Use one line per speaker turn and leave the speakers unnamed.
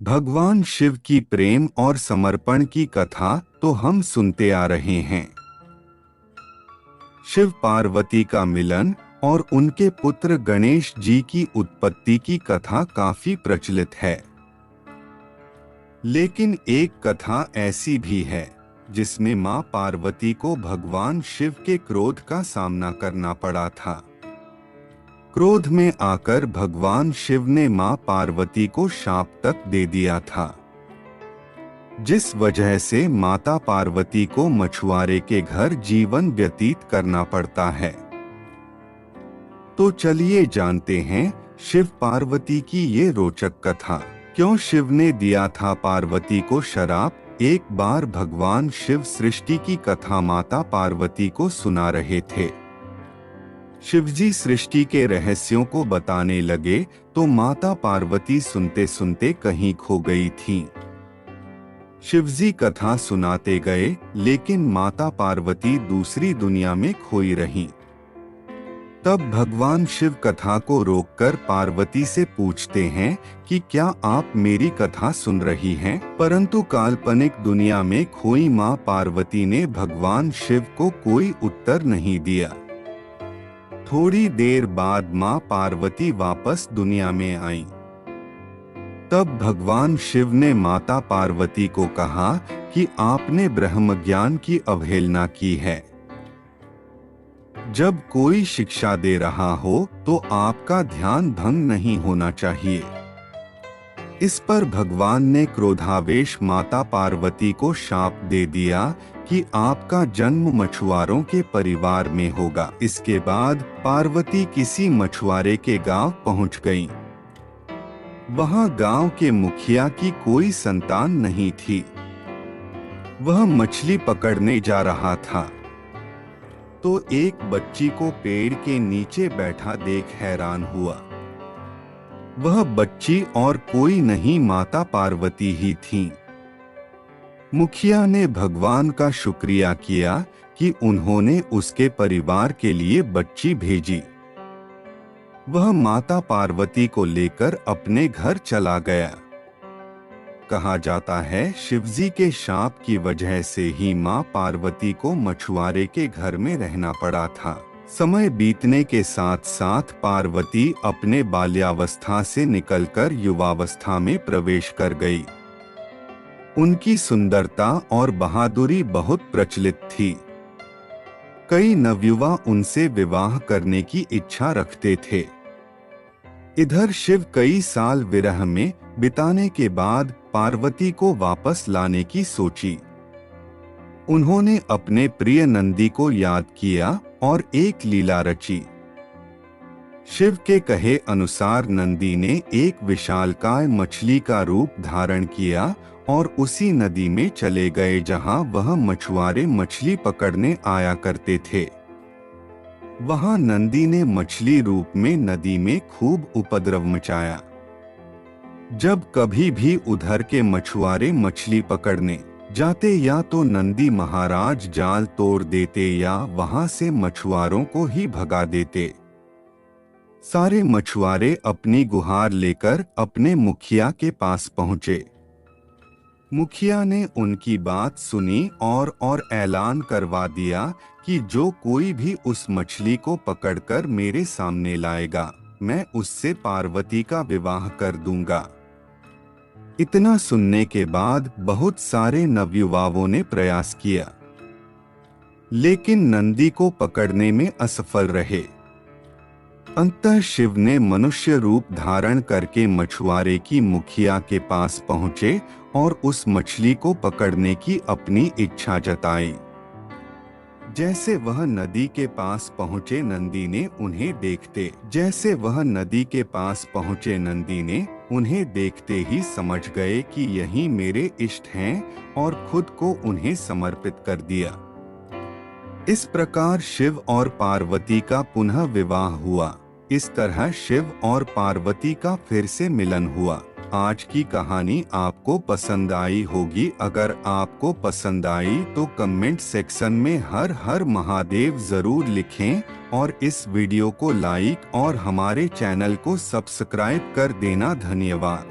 भगवान शिव की प्रेम और समर्पण की कथा तो हम सुनते आ रहे हैं। शिव पार्वती का मिलन और उनके पुत्र गणेश जी की उत्पत्ति की कथा काफी प्रचलित है। लेकिन एक कथा ऐसी भी है जिसमें मां पार्वती को भगवान शिव के क्रोध का सामना करना पड़ा था। क्रोध में आकर भगवान शिव ने मां पार्वती को शाप तक दे दिया था, जिस वजह से माता पार्वती को मछुआरे के घर जीवन व्यतीत करना पड़ता है। तो चलिए जानते हैं शिव पार्वती की ये रोचक कथा। क्यों शिव ने दिया था पार्वती को शराप? एक बार भगवान शिव सृष्टि की कथा माता पार्वती को सुना रहे थे। शिवजी सृष्टि के रहस्यों को बताने लगे तो माता पार्वती सुनते सुनते कहीं खो गई थीं। शिवजी कथा सुनाते गए लेकिन माता पार्वती दूसरी दुनिया में खोई रहीं। तब भगवान शिव कथा को रोककर पार्वती से पूछते हैं कि क्या आप मेरी कथा सुन रही हैं? परंतु काल्पनिक दुनिया में खोई मां पार्वती ने भगवान शिव को कोई उत्तर नहीं दिया। थोड़ी देर बाद मां पार्वती वापस दुनिया में आईं। तब भगवान शिव ने माता पार्वती को कहा कि आपने ब्रह्म ज्ञान की अवहेलना की है। जब कोई शिक्षा दे रहा हो तो आपका ध्यान भंग नहीं होना चाहिए। इस पर भगवान ने क्रोधावेश माता पार्वती को शाप दे दिया कि आपका जन्म मछुआरों के परिवार में होगा। इसके बाद पार्वती किसी मछुआरे के गांव पहुंच गईं। वहां गांव के मुखिया की कोई संतान नहीं थी। वह मछली पकड़ने जा रहा था तो एक बच्ची को पेड़ के नीचे बैठा देख हैरान हुआ। वह बच्ची और कोई नहीं माता पार्वती ही थीं। मुखिया ने भगवान का शुक्रिया किया कि उन्होंने उसके परिवार के लिए बच्ची भेजी। वह माता पार्वती को लेकर अपने घर चला गया। कहा जाता है शिवजी के शाप की वजह से ही मां पार्वती को मछुआरे के घर में रहना पड़ा था। समय बीतने के साथ साथ पार्वती अपने बाल्यावस्था से निकलकर युवावस्था में प्रवेश कर गई। उनकी सुंदरता और बहादुरी बहुत प्रचलित थी। कई नवयुवा उनसे विवाह करने की इच्छा रखते थे। इधर शिव कई साल विरह में बिताने के बाद पार्वती को वापस लाने की सोची। उन्होंने अपने प्रिय नंदी को याद किया और एक लीला रची। शिव के कहे अनुसार नंदी ने एक विशालकाय मछली का रूप धारण किया और उसी नदी में चले गए जहां वह मछुआरे मछली पकड़ने आया करते थे। वहां नंदी ने मछली रूप में नदी में खूब उपद्रव मचाया। जब कभी भी उधर के मछुआरे मछली पकड़ने जाते या तो नंदी महाराज जाल तोड़ देते या वहां से मछुआरों को ही भगा देते। सारे मछुआरे अपनी गुहार लेकर अपने मुखिया के पास पहुंचे। मुखिया ने उनकी बात सुनी और ऐलान करवा दिया कि जो कोई भी उस मछली को पकड़कर मेरे सामने लाएगा, मैं उससे पार्वती का विवाह कर दूंगा। इतना सुनने के बाद बहुत सारे नवयुवाओं ने प्रयास किया, लेकिन नंदी को पकड़ने में असफल रहे। अंततः शिव ने मनुष्य रूप धारण करके मछुआरे की मुखिया के पास पहुंचे और उस मछली को पकड़ने की अपनी इच्छा जताई। जैसे वह नदी के पास पहुंचे नंदी ने उन्हें देखते ही समझ गए कि यही मेरे इष्ट हैं और खुद को उन्हें समर्पित कर दिया। इस प्रकार शिव और पार्वती का पुनः विवाह हुआ। इस तरह शिव और पार्वती का फिर से मिलन हुआ। आज की कहानी आपको पसंद आई होगी। अगर आपको पसंद आई तो कमेंट सेक्शन में हर हर महादेव जरूर लिखें और इस वीडियो को लाइक और हमारे चैनल को सब्सक्राइब कर देना। धन्यवाद।